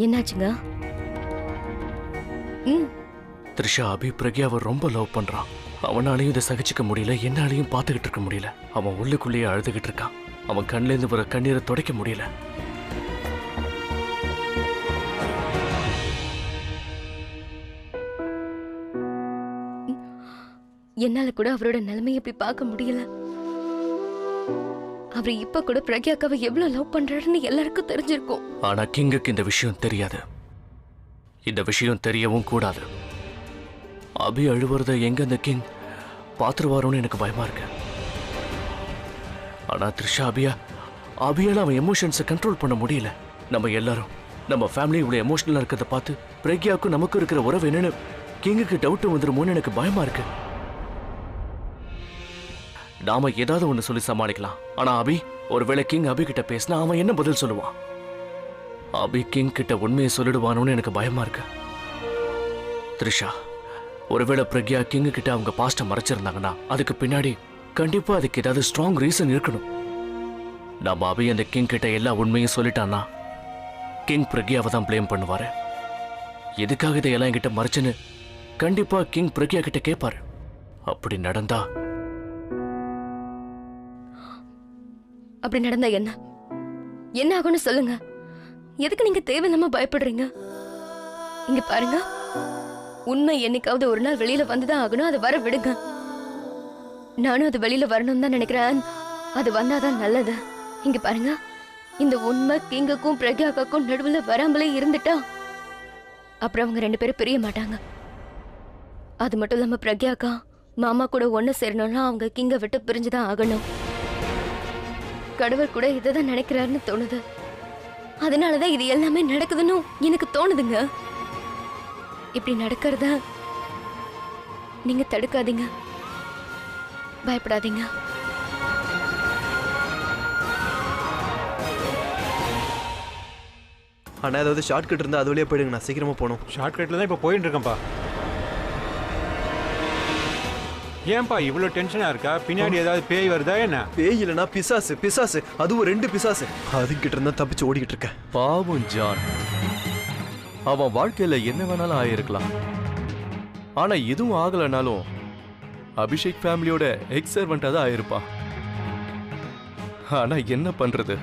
என்னாச்சுங்க? த்ரிஷா அபி பிரக்யாவை ரொம்ப லவ் பண்றான். அவனாலையும் இதை சகிச்சுக்க முடியல, என்னாலையும் பார்த்துக்கிட்டு இருக்க முடியல. அவன் உள்ளுக்குள்ளேயே அழுதுகிட்டு இருக்கான். அவன் கண்ணிலேருந்து வர கண்ணீரை துடைக்க முடியல. என்னால கூட அவரோட நிலைமையை இப்படி பார்க்க முடியல. அவர் இப்ப கூட பிரக்யாக்காவை எவ்வளவு லவ் பண்றாருன்னு எல்லாருக்கும் தெரிஞ்சிருக்கும். ஆனா கிங்குக்கு இந்த விஷயம் தெரியாது. இந்த விஷயம் தெரியவும் கூடாது. அபி அழுவுறத எங்க அந்த கிங் பாத்துருவாரோன்னு எனக்கு பயமா இருக்கு. ஆனா த்ரிஷா அபியால அவன் எமோஷன்ஸை கண்ட்ரோல் பண்ண முடியல. நம்ம எல்லாரும் நம்ம ஃபேமிலி இவ்வளவு எமோஷனலா இருக்கிறத பார்த்து பிரக்யாவுக்கும் நமக்கு இருக்கிற உறவு என்னன்னு கிங்குக்கு டவுட் வந்துருமோன்னு எனக்கு பயமா இருக்கு. நாம ஏதாவது ஒண்ணு சொல்லி சமாளிக்கலாம். ஆனா அபி ஒருவேளை கிங் அபி கிட்ட பேசினா அவன் என்ன பதில் சொல்லுவான்? அபி கிங் கிட்ட உண்மையை சொல்லிடுவானோன்னு எனக்கு பயமா இருக்கு. த்ரிஷா, ஒருவேளை பிரக்யா கிங் கிட்ட அவங்க பாஸ்ட மறைச்சிருந்தாங்கன்னா அதுக்கு பின்னாடி கண்டிப்பா அதுக்கு ஏதாவது ஸ்ட்ராங் ரீசன் இருக்கணும். நம்ம அபி அந்த கிங் கிட்ட எல்லா உண்மையும் சொல்லிட்டான்னா கிங் பிரக்யாவை தான் பிளேம் பண்ணுவாரு. எதுக்காக இதையெல்லாம் என்கிட்ட மறைச்சுன்னு கண்டிப்பா கிங் பிரக்யா கிட்ட கேட்பாரு. அப்படி நடந்தா என்ன ஆகும்னு சொல்லுங்க. எதுக்கு நீங்க தேவையில்லாம பயப்படுறீங்க? இங்க பாருங்க, உண்மை என்னைக்காவது ஒரு நாள் வெளியில வந்துதான் ஆகணும். அதை வர விடுங்க. நானும் அது வெளியில வரணும்னு தான் நினைக்கிறேன். அது வந்தாதான் நல்லது. இங்க பாருங்க, இந்த உண்மை கிங்குக்கும் பிரக்யாக்காக்கும் நடுவுல வராமலே இருந்துட்டா அப்புறம் அவங்க 2 பேரும் பிரிய மாட்டாங்க. அது மட்டும் இல்லாம பிரக்யாக்கா மாமா கூட ஒண்ணு சேரணும்னா அவங்க கிங்க விட்டு பிரிஞ்சுதான் ஆகணும். கடவுள் கூட இதான் நினைக்கிறாருன்னு தோணுது. அதனாலதான் இது எல்லாமே நடக்குதுன்னு எனக்கு தோணுதுங்க. இப்படி நடக்கிறத நீங்க தடுக்காதீங்க, பயப்படாதீங்க. அண்ணா ஏதாவது ஷார்ட் கட் இருந்தா அது வழியா போயிடுங்க, நான் சீக்கிரமா போகணும். ஷார்ட் கட்ல தான் இப்போ போயிட்டு இருக்கேன்ப்பா. ஏன்பா இவ்வளோ டென்ஷனா இருக்கா? பின்னாடி ஏதாவது பேய் வருதா என்ன? பேய் இல்லைனா பிசாசு. பிசாசு, அதுவும் 2 பிசாசு. அதுக்கிட்ட இருந்தா தப்பிச்சு ஓடிக்கிட்டு இருக்கேன். பாவம் ஜான், அவன் வாழ்க்கையில என்ன வேணாலும் ஆயிருக்கலாம். ஆனா எதுவும் ஆகலனாலும் அபிஷேக் ஃபேமிலியோட எக்ஸ் சர்வெண்டா தான் ஆயிருப்பான். ஆனா என்ன பண்றது,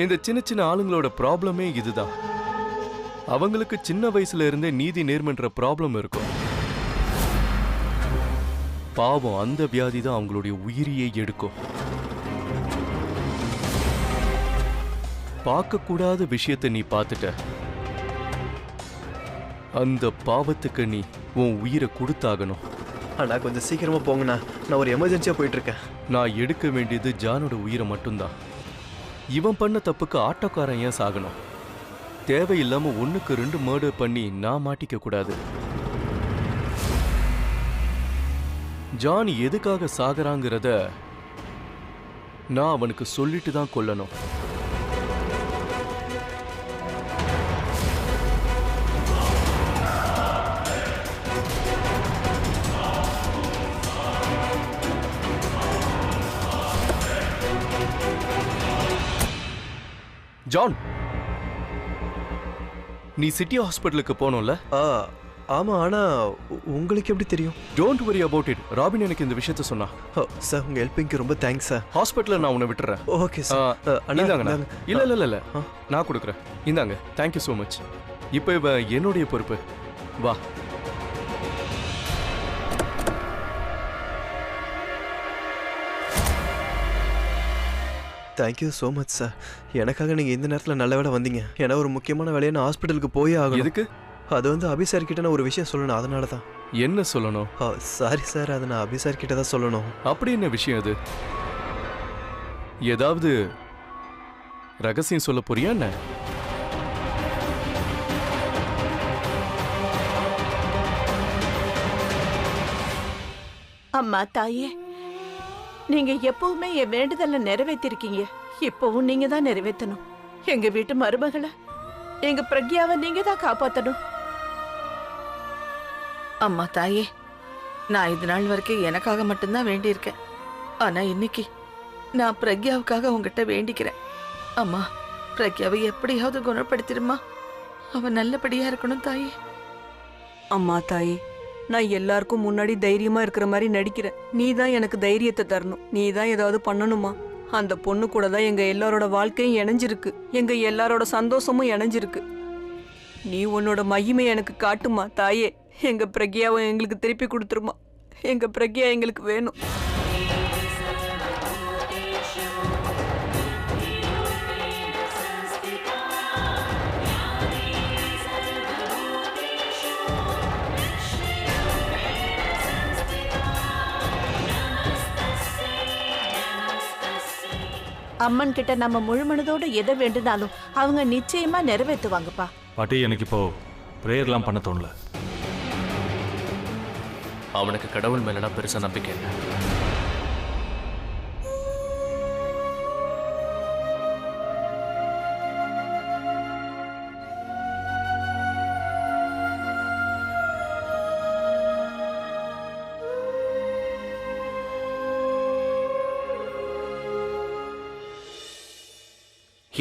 இந்த சின்ன சின்ன ஆளுங்களோட ப்ராப்ளமே இதுதான். அவங்களுக்கு சின்ன வயசுல இருந்தே நீதி நேர்மன்ற ப்ராப்ளம் இருக்கும். பாவம், அந்த வியாதி தான் அவங்களுடைய உயிரியை எடுக்கும். பார்க்கக்கூடாத விஷயத்தை நீ பார்த்துட்ட, அந்த பாவத்துக்கு நீ உன் உயிரை கொடுத்தாகணும். அண்ணா கொஞ்சம் சீக்கிரமா போங்கண்ணா, நான் ஒரு எமர்ஜென்சியா போயிட்டு இருக்கேன். நான் எடுக்க வேண்டியது ஜானோட உயிரை மட்டும்தான். இவன் பண்ண தப்புக்கு ஆட்டோக்காரன் ஏன் சாகணும்? தேவையில்லாம 1க்கு 2 மர்டர் பண்ணி நான் மாட்டிக்க கூடாது. ஜான் எதுக்காக சாகறாங்கிறத நான் அவனுக்கு சொல்லிட்டு தான் கொல்லணும். ஜான், நீ சிட்டி ஹாஸ்பிட்டலுக்கு போனோம்ல? ஆமா, ஆனா உங்களுக்கு எப்படி தெரியும்? Don't worry about it. Robin எனக்கு இந்த விஷயத்த சொன்னா. சார், உங்க ஹெல்ப்பிங்க்கு ரொம்ப தேங்க்ஸ் சார். ஹாஸ்பிட்டல்ல நான் உன்னை விட்டுறேன். Okay sir. இந்தாங்க. இல்ல நான் கொடுக்குறேன். இந்தாங்க. Thank you so much. இப்போ இவ என்னுடைய பொறுப்பு. வா. Thank you so much sir. எனக்காக நீங்கள் இந்த நேரத்தில் நல்ல வேலை வந்தீங்க. ஏன்னா ஒரு முக்கியமான வேலையை நான் ஹாஸ்பிட்டலுக்கு போயே ஆகணும். எதுக்கு? அது வந்து அபி சார் கிட்ட நான் ஒரு விஷயம் சொல்லணும், அதனால தான். என்ன சொல்லணும்? சாரி சார், அதை நான் அபி சார் கிட்ட தான் சொல்லணும். அப்படி என்ன விஷயம் அது? ஏதாவது ரகசியம் சொல்ல போறியா என்ன? அம்மா தாயே, நீங்க எப்பவுமே என் வேண்டுதலை நிறைவேற்றிருக்கீங்க. இப்பவும் நீங்க தான் நிறைவேற்றணும். எங்க வீட்டு மருமகளை, எங்க பிரக்யாவை நீங்க தான் காப்பாத்தணும். அம்மா தாயே, நான் இது நாள் வரைக்கும் எனக்காக மட்டும்தான் வேண்டியிருக்கேன். ஆனா இன்னைக்கு நான் பிரக்யாவுக்காக உங்ககிட்ட வேண்டிக்கிறேன். அம்மா, பிரக்யாவை எப்படியாவது குணப்படுத்திடுமா. அவன் நல்லபடியா இருக்கணும் தாயே. அம்மா தாயே, நான் எல்லாருக்கும் முன்னாடி தைரியமா இருக்கிற மாதிரி நடிக்கிறேன். நீ தான் எனக்கு தைரியத்தை தரணும். நீ தான் ஏதாவது பண்ணணுமா? அந்த பொண்ணு கூட தான் எங்க எல்லாரோட வாழ்க்கையும் இணைஞ்சிருக்கு. எங்க எல்லாரோட சந்தோஷமும் இணைஞ்சிருக்கு. நீ உன்னோட மகிமை எனக்கு காட்டுமா தாயே. எங்க பிரக்யாவை எங்களுக்கு திருப்பி கொடுத்துருமா. எங்க பிரக்யா எங்களுக்கு வேணும். அம்மன் கிட்ட நம்ம முழுமனதோட எதை வேண்டுனாலும் அவங்க நிச்சயமா நிறைவேற்றுவாங்கப்பா. பாட்டி, எனக்கு இப்போ ப்ரேயர்லாம் பண்ண தோணல. அவனுக்கு கடவுள் மேலலாம் பெருசா நம்பிக்கை இல்லை.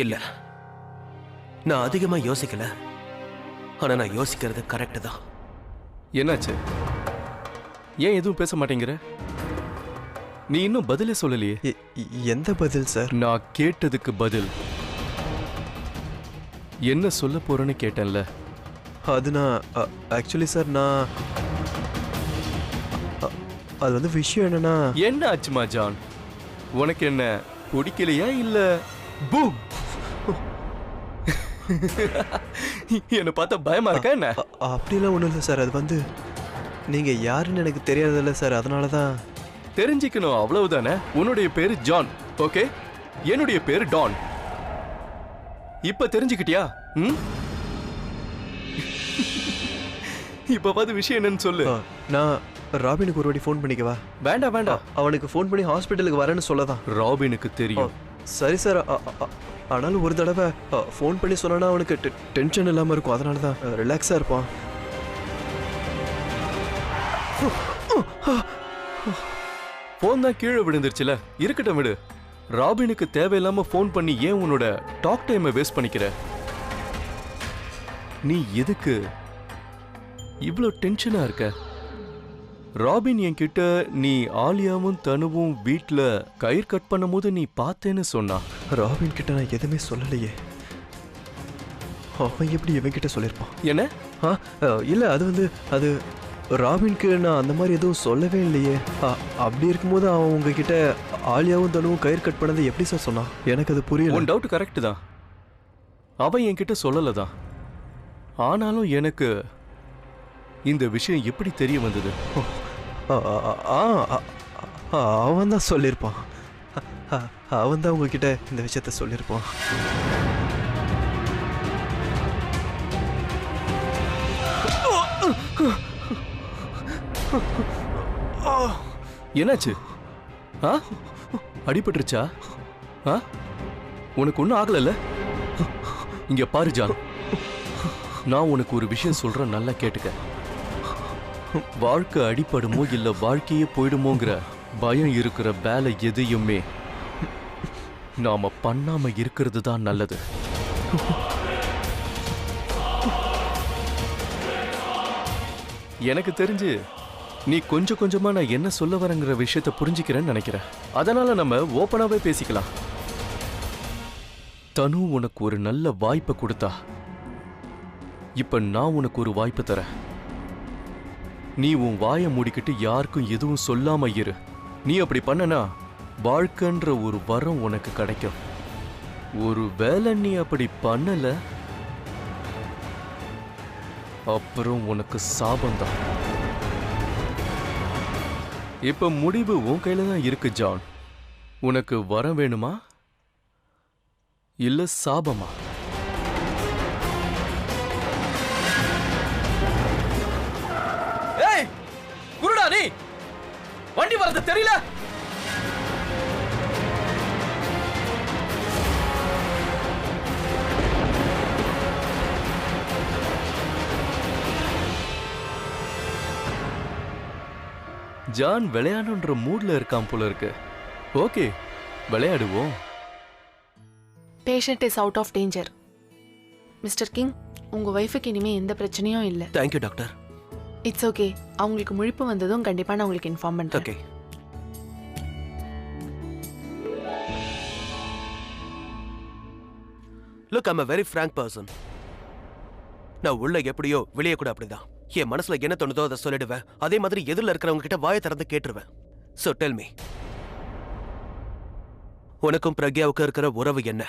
இல்ல, நான் அதிகமா யோசிக்கல. ஆனா நான் யோசிக்கிறது கரெக்ட் தான். என்னாச்சு? ஏன் எதுவும் பேச மாட்டேங்கிற? நீ இன்னும் பதிலே சொல்லலையே. எந்த பதில் சார்? நான் கேட்டதுக்கு பதில். என்ன சொல்ல போறேன்னு கேட்டேன்ல. அது நான் ஆக்சுவலி சார், நான் அது வந்து விஷயம் என்னன்னா. என்ன ஆச்சுமா ஜான்? உனக்கு என்ன பிடிக்கலையா இல்ல? பூம்! என்ன பார்த்தா பயமா இருக்கா என்ன? அப்படிலாம் ஒன்றும் இல்லை சார். அது வந்து நீங்க யாருன்னு எனக்கு தெரியாதல்ல சார், அதனால தான். தெரிஞ்சுக்கணும், அவ்வளவுதானே. உன்னுடைய பேரு ஜான், ஓகே? என்னுடைய பேரு டான். இப்ப தெரிஞ்சுக்கிட்டியா? இப்ப பார்த்து விஷயம் என்னன்னு சொல்லு. நான் ராபினுக்கு ஒரு வாட்டி ஃபோன் பண்ணிக்கவா? வேண்டாம் வேண்டாம், அவனுக்கு ஃபோன் பண்ணி ஹாஸ்பிட்டலுக்கு வரேன்னு சொல்லதான். ராபினுக்கு தெரியும். சரி சார், ஆனாலும் ஒரு தடவை ஃபோன் பண்ணி சொன்னா அவனுக்கு டென்ஷன் இல்லாமல் இருக்கும். அதனால தான் ரிலாக்ஸாக இருப்பான். ஃபோன் தான் கீழே விழுந்துருச்சுல, இருக்கட்டும் விடு. ராபினுக்கு தேவையில்லாம ஃபோன் பண்ணி ஏன் உன்னோட டாக் டைமை வேஸ்ட் பண்ணிக்கிற? நீ எதுக்கு இவ்வளோ டென்ஷனா இருக்க? ராபின் என்கிட்ட நீ ஆலியாவும் தனுவும் வீட்டில் கயிறு கட் பண்ணும் போது நீ பார்த்தேன்னு சொன்னா. ராபின் கிட்ட நான் எதுவுமே சொல்லலையே. அவன் எப்படி இவன்கிட்ட சொல்லியிருப்பான்? என்ன? இல்லை, அது வந்து அது ராபின்க்கு நான் அந்த மாதிரி எதுவும் சொல்லவே இல்லையே. அப்படி இருக்கும்போது அவன் உங்ககிட்ட ஆலியாவும் தனுவும் கயிறு கட் பண்ணதை எப்படி சார் சொன்னான்? எனக்கு அது புரியல. உன் டவுட் கரெக்டு தான். அவன் என்கிட்ட சொல்லலை தான். ஆனாலும் எனக்கு இந்த விஷயம் எப்படி தெரிய வந்தது? அவன் தான் சொல்லியிருப்பான். அவன் தான் உங்ககிட்ட இந்த விஷயத்த சொல்லியிருப்பான். என்னாச்சு? அடிபட்டுருச்சா? உனக்கு ஒன்றும் ஆகலைல்ல? இங்க பாரு ஜான், நான் உனக்கு ஒரு விஷயம் சொல்றேன், நல்லா கேட்டுக்க. வாழ்க்கை அடிபடுமோ இல்ல வாழ்க்கையே போயிடுமோங்கிற பயம் இருக்கிற வேலை எதையுமே நாம பண்ணாம இருக்கிறது தான் நல்லது. எனக்கு தெரிஞ்சு நீ கொஞ்சம் கொஞ்சமா நான் என்ன சொல்ல வரேங்கிற விஷயத்த புரிஞ்சுக்கிறேன்னு நினைக்கிறேன். அதனால நம்ம ஓப்பனாவே பேசிக்கலாம். தனு உனக்கு ஒரு நல்ல வாய்ப்பை கொடுத்தா, இப்ப நான் உனக்கு ஒரு வாய்ப்பு தரேன். நீ உன் வாயை மூடிக்கிட்டு யாருக்கும் எதுவும் சொல்லாம இரு. நீ அப்படி பண்ணனா வாழ்க்கைன்ற ஒரு வரம் உனக்கு கிடைக்கும். ஒரு வேளை நீ அப்படி பண்ணல, அப்புறம் உனக்கு சாபம்தான். இப்ப முடிவு உன் கையில தான் இருக்கு ஜான். உனக்கு வரம் வேணுமா இல்ல சாபமா? ஏய் குருடா, நீ வண்டி வரது தெரியல? ஜான் விளையாடுன்ற மூட்ல இருக்கான் போல இருக்கு. ஓகே, விளையாடுவோம். Patient is out of danger. Mister King, உங்க ஒய்ஃபுக்கு இனிமே எந்த பிரச்சனையும் இல்லை. Thank you doctor. It's okay. அவங்களுக்கு முழிப்பு வந்ததும் கண்டிப்பா நான் உங்களுக்கு இன்ஃபார்ம் பண்றேன். Okay. Look, I'm a very frank person. நான் உள்ள எப்படியோ வெளியே கூட அப்படிதான். என் மனசுல என்ன தோணுதோ அதை சொல்லிடுவேன். அதே மாதிரி எதிரில் இருக்கிறவங்க கிட்ட வாயை திறந்து கேட்டுருவேன். So tell me, உனக்கும் பிரக்யாவுக்கும் இருக்கிற உறவு என்ன?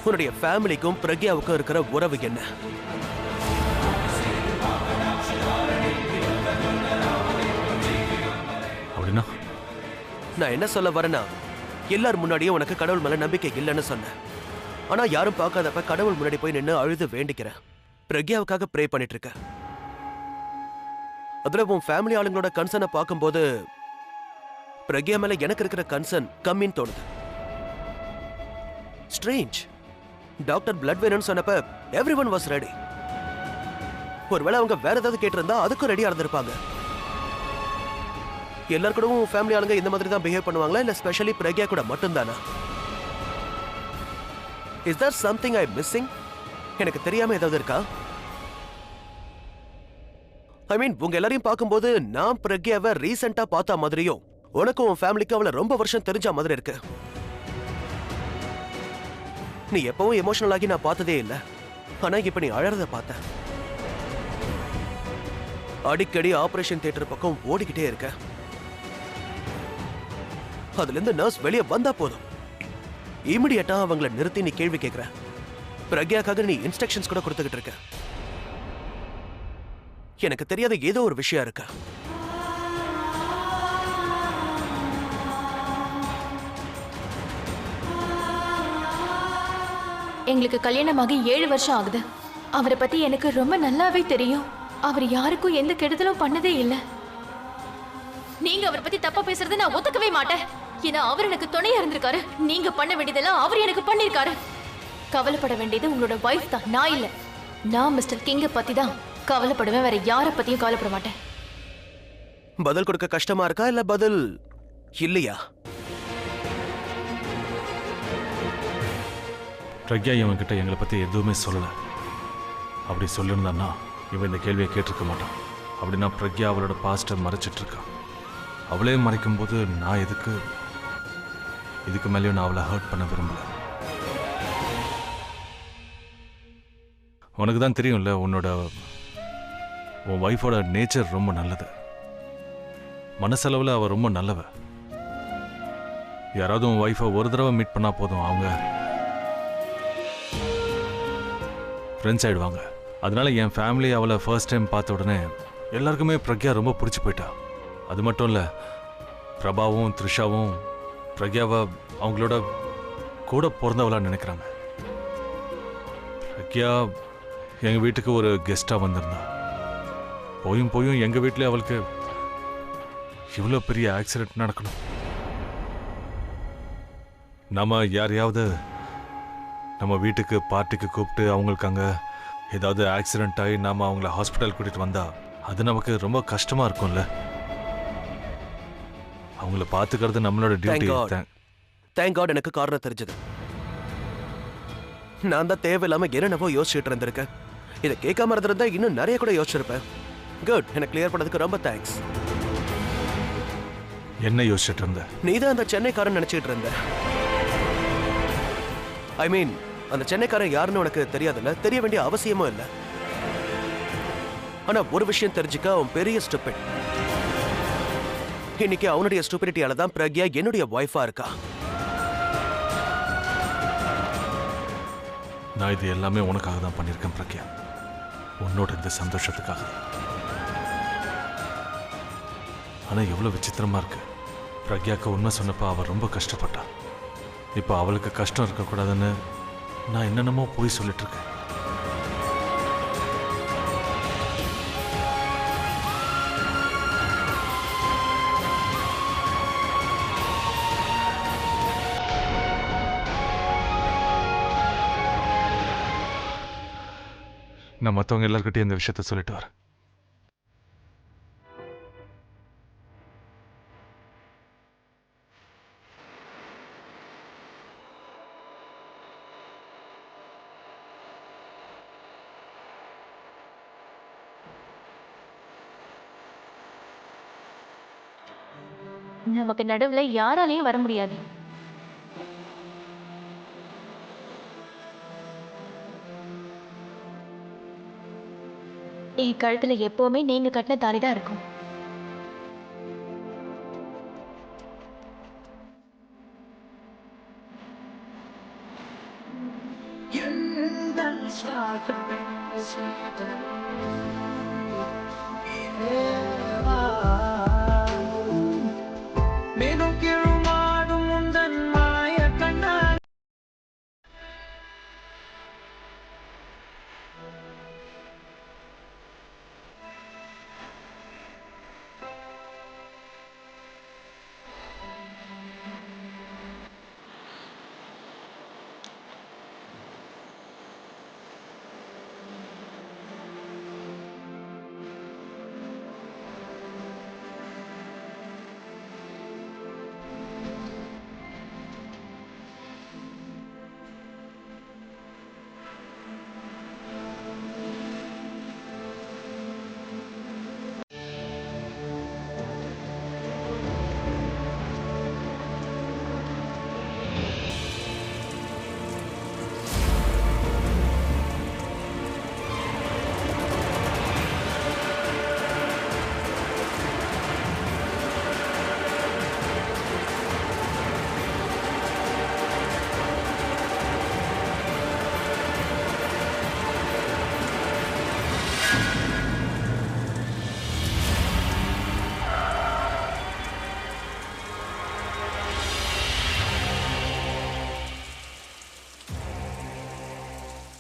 உன்னுடைய ஃபேமிலிக்கும் பிரக்யாவுக்கும் இருக்கிற உறவு என்ன? அப்படின்னா நான் என்ன சொல்ல வரேன்னா, எல்லார் முன்னாடியும் உனக்கு கடவுள் மேல நம்பிக்கை இல்லைன்னு சொன்னேன். ஆனா யாரும் பார்க்காதப்ப கடவுள் முன்னாடி போய் நின்று அழுது வேண்டிக்கிறேன். பிரக்யாவுக்காக ப்ரே பண்ணிட்டு இருக்க. அதுல உன் ஃபேமிலி ஆளுங்களோட கன்சர்னை பார்க்கும்போது பிரக்யா மேல எனக்கு இருக்கிற கன்சர்ன் கம்மின்னு தோணுது. ஸ்ட்ரேஞ்ச். டாக்டர் பிளட் வேணும்னு சொன்னப்ப எவ்ரிஒன் வாஸ் ரெடி. ஒருவேளை அவங்க வேற ஏதாவது கேட்டிருந்தா அதுக்கும் ரெடியா இருந்திருப்பாங்க. எல்லாரும் கூடவும் ஃபேமிலி ஆளுங்க இந்த மாதிரி தான் பிஹேவ் பண்ணுவாங்களா, இல்ல ஸ்பெஷலி பிரக்யா கூட மட்டும்தானா? Is there something I missing? எனக்கு தெரியாம ஏதாவது இருக்கா? ஐ மீன், உங்க எல்லாரையும் பார்க்கும்போது நான் பிரக்யாவை ரீசெண்டா பார்த்த மாதிரியும் உனக்கும் உன் ஃபேமிலிக்கு அவளை ரொம்ப வருஷம் தெரிஞ்ச மாதிரி இருக்கு. நீ எப்பவும் எமோஷனல் ஆகி நான் பார்த்ததே இல்லை. ஆனா இப்ப நீ அழறத பார்த்த. அடிக்கடி ஆபரேஷன் தியேட்டர் பக்கம் ஓடிக்கிட்டே இருக்க. அதுல இருந்து நர்ஸ் வெளியே வந்தா போதும் இமிடியட்டா அவங்களை நிறுத்தி நீ கேள்வி கேட்கிற. பிரக்யாக்காக நீ இன்ஸ்ட்ரக்ஷன்ஸ் கூட கொடுத்துக்கிட்டு இருக்க. எனக்கு தெரியாத ஏதோ ஒரு விஷயம் இருக்கு. எங்களுக்கு கல்யாணமாகி 7 வருஷம் ஆகுது. அவரை பத்தி எனக்கு ரொம்ப நல்லாவே தெரியும். அவர் யாருக்கும் எந்த கெடுதலும் பண்ணதே இல்ல. நீங்க அவரை பத்தி தப்பா பேசுறதை நான் ஒத்துக்கவே மாட்டேன். ஏன்னா அவர் எனக்கு துணையா இருந்திருக்காரு. நீங்க பண்ண வேண்டியதெல்லாம் அவர் எனக்கு பண்ணிருக்காரு. கவலைப்பட வேண்டியது உங்களோட வைஃப் தான், நான் இல்ல. நான் மிஸ்டர் கிங்க பத்தி தான் கவலைப்படுவேன், வேற யார பத்தியும் கவலைப்பட மாட்டேன். பதில் கொடுக்க கஷ்டமா இருக்கா இல்ல பதில் இல்லையா? பிரக்யா இவன் கிட்ட எங்களை பத்தி எதுவுமே சொல்லல. அப்படி சொல்லியிருந்தான்னா இவன் இந்த கேள்வியை கேட்டிருக்க மாட்டான். அப்படின்னா பிரக்யா அவளோட பாஸ்ட்டை மறைச்சிட்டு இருக்கான். அவளே மறைக்கும் போது நான் இதுக்கு மேலேயும் நான் அவளை ஹர்ட் பண்ண விரும்பல. உனக்கு தான் தெரியும்ல, உன் ஒய்ஃபோட நேச்சர் ரொம்ப நல்லது. மனசளவில் அவள் ரொம்ப நல்லவ. யாராவது உன் ஒய்ஃபை ஒரு தடவை மீட் பண்ணா போதும், அவங்க ஃப்ரெண்ட்ஸ் ஆயிடுவாங்க. அதனால என் ஃபேமிலி அவளை ஃபர்ஸ்ட் டைம் பார்த்த உடனே எல்லாருக்குமே பிரக்யா ரொம்ப பிடிச்சி போயிட்டா. அது மட்டும் இல்லை, பிரபாவும் த்ரிஷாவும் பிரக்யாவை அவங்களோட கூட பிறந்தவளா நினைக்கிறாங்க. பிரக்யா எங்கள் வீட்டுக்கு ஒரு கெஸ்டாக வந்திருந்தா. போயும் எங்கள் வீட்டிலே அவளுக்கு இவ்வளோ பெரிய ஆக்சிடென்ட் நடக்கணும். நம்ம யாரையாவது நம்ம வீட்டுக்கு பார்ட்டிக்கு கூப்பிட்டு அவங்களுக்கு அங்கே ஏதாவது ஆக்சிடென்ட் ஆகி நாம் அவங்கள ஹாஸ்பிட்டல் கூட்டிகிட்டு வந்தா அது நமக்கு ரொம்ப கஷ்டமாக இருக்கும்ல. அவங்கள பார்த்துக்கிறது நம்மளோட டியூட்டி. தேங்க் காட் எனக்கு காரணம் தெரிஞ்சது. நான் தான் தேவையில்லாம என்னென்னவோ யோசிச்சுட்டு இருந்திருக்கேன். இதை கேட்காம இருந்திருந்தா இன்னும் நிறைய கூட யோசிச்சிருப்பேன். குட், எனக்கு கிளியர் பண்ணதுக்கு ரொம்ப தேங்க்ஸ். என்ன யோசிச்சுட்டு இருந்த? நீ தான் அந்த சென்னைக்காரன் நினைச்சிட்டு இருந்த. ஐ மீன், அந்த சென்னைக்காரன் யாருன்னு உனக்கு தெரியாதுல்ல, தெரிய வேண்டிய அவசியமும் இல்லை. ஆனா ஒரு விஷயம் தெரிஞ்சுக்க, அவன் பெரிய ஸ்டூபிட். இன்னைக்கு அவனுடைய ஸ்டூபிடிட்டியால தான் பிரக்யா என்னுடைய வைஃபா இருக்கா. நான் இது எல்லாமே உனக்காக தான் பண்ணியிருக்கேன் பிரக்யா. உன்னோட இந்த சந்தோஷத்துக்காக. ஆனா எவ்வளவு விசித்திரமா இருக்கு. பிரக்யாக்கு உண்மை சொன்னப்ப அவள் ரொம்ப கஷ்டப்பட்டா. இப்போ அவளுக்கு கஷ்டம் இருக்கக்கூடாதுன்னு நான் என்னென்னமோ போய் சொல்லிட்டு இருக்கேன். நான் மற்றவங்க எல்லார்கிட்டையும் இந்த விஷயத்த சொல்லிட்டு வரேன். நமக்கு நடுவுல யாராலையும் வர முடியாது. என் கழுத்துல எப்பவுமே நீங்க கட்டின தாலி தான் இருக்கும்.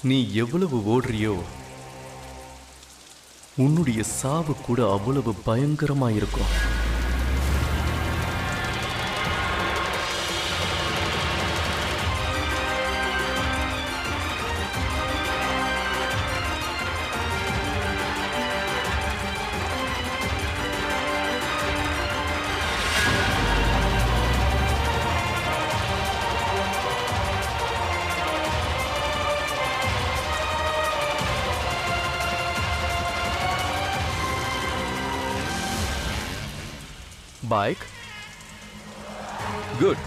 நீ எவ்வளவு ஓடுறியோ உன்னுடைய சாவு கூட அவ்வளவு பயங்கரமா இருக்கும். Bike good.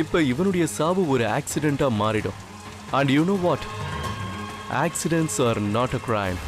இப்ப இவனுடைய சாவு ஒரு ஆக்சிடென்ட்டா மாறிடும். And you know what, accidents are not a crime.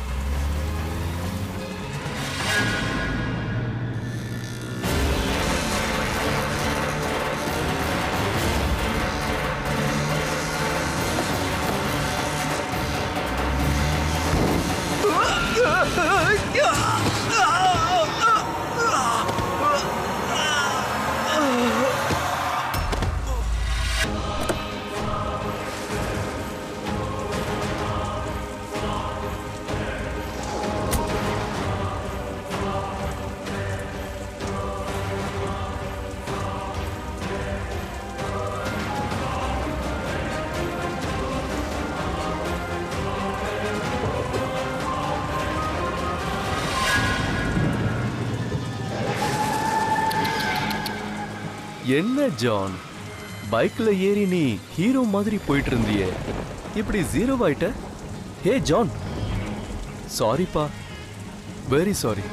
என்ன ஜான், பைக்ல ஏறி நீ ஹீரோ மாதிரி போயிட்டு இருந்தியே, இப்படி ஜீரோ ஆயிட்ட? ஹே ஜான், சாரிப்பா, very sorry,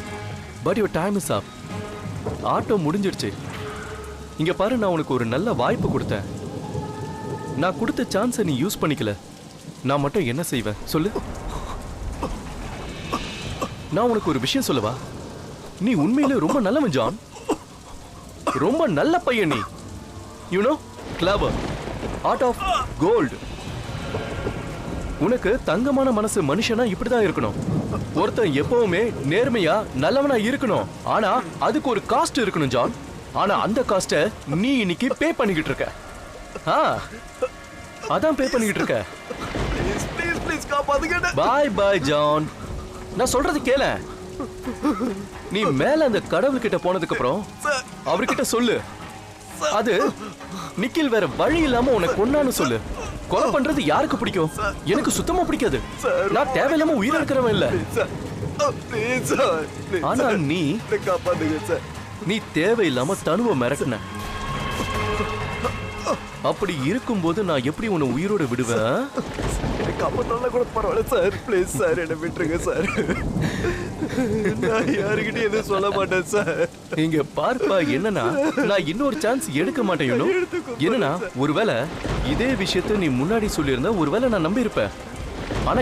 but your time is up. Auto முடிஞ்சிடுச்சு. இங்க பாரு, நான் உனக்கு ஒரு நல்ல வாய்ப்பு கொடுத்தேன். நான் கொடுத்த சான்ஸை நீ யூஸ் பண்ணிக்கல. நான் மட்டும் என்ன செய்வேன் சொல்லு? நான் உனக்கு ஒரு விஷயம் சொல்லவா? நீ உண்மையிலே ரொம்ப நல்லவன் ஜான், ரொம்ப நல்ல பையன் நீ. You know, clever, heart of gold. உனக்கு தங்கமான மனசு மனுஷனா இப்படிதான் இருக்கணும். ஒருத்தன் எப்பவுமே நேர்மையா நல்லவனா இருக்கணும். ஆனா அதுக்கு ஒரு காஸ்ட் இருக்கணும் ஜான். ஆனா அந்த காஸ்ட நீ இன்னைக்கு பே பண்ணிக்கிட்டு இருக்க. அதான் பே பண்ணிக்கிட்டு இருக்க. பாய் பாய் ஜான், நான் சொல்றது கேள. நீ மேல அந்த கடவுள் கிட்ட போனதுக்கு அப்புறம் அவர்கிட்ட சொல்லு, அது நிக்கில் வேற வழி இல்லாம உன்னை கொன்னான்னு சொல்லு. கொலை பண்றது யாருக்கு பிடிக்கும்? எனக்கு சுத்தமா பிடிக்காது. நான் தேவையில்லாம உயிர் இருக்கிறவன் இல்ல. ஆனா நீ தேவையில்லாம தனுவை மிரட்டின. அப்படி இருக்கும்போது நான் எப்படி உன்னை உயிரோட விடுவேன்? காப்பாத்தால கூட பரவாயில்ல சார். ப்ளீஸ் சார், என்ன விட்டுருங்க சார். நான் யாருக்கிட்டையும் எதுவும் சொல்ல மாட்டேன் சார். இங்க பார்ப்பா, என்னன்னா நான் இன்னொரு சான்ஸ் எடுக்க மாட்டேன். என்னன்னா ஒருவேளை இதே விஷயத்த நீ முன்னாடி சொல்லியிருந்தா ஒருவேளை நான் நம்பி இருப்பேன். ஆனா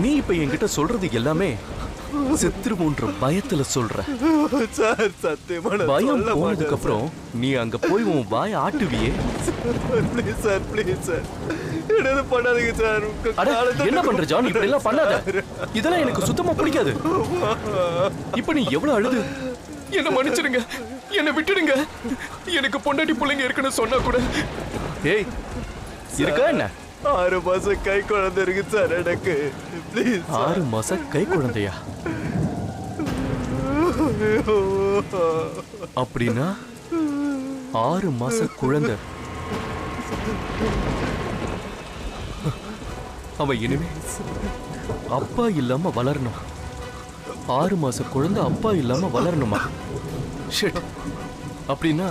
நீ இப்ப என்கிட்ட சொல்றது எல்லாமே செத்துருவோன்ற பயத்துல சொல்ற சார். சத்தியமா பயம் போனதுக்கு அப்புறம் நீ அங்க போய் உன் வாயை ஆட்டுவியே. ப்ளீஸ் சார், ப்ளீஸ் சார், என்ன பண்ணாதீங்க சார். என்ன பண்ற ஜான்? இப்படி எல்லாம் பண்ணாத. இதெல்லாம் எனக்கு சுத்தமா பிடிக்காது. இப்ப நீ எவ்வளவு அழுது. என்ன மன்னிச்சிடுங்க, என்ன விட்டுடுங்க. எனக்கு பொண்டாட்டி பிள்ளைங்க இருக்குன்னு சொன்னா கூட. ஏய், இருக்கா என்ன? 6 மாசம் கை குழந்தை இருக்கு சார் எனக்கு. ப்ளீஸ். 6 மாசம் கை குழந்தையா? அப்படின்னா 6 மாச குழந்தை. அவ இனிமே அப்பா இல்லாம வளரணும். 6 மாச குழந்தை அப்பா இல்லாம வளரணுமா? ஷிட். அப்படின்னா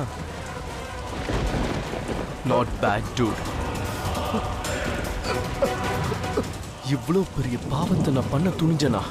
நாட் பேட் டூட். இவ்வளவு பெரிய பாவத்தை நான் பண்ண துணிஞ்சனா?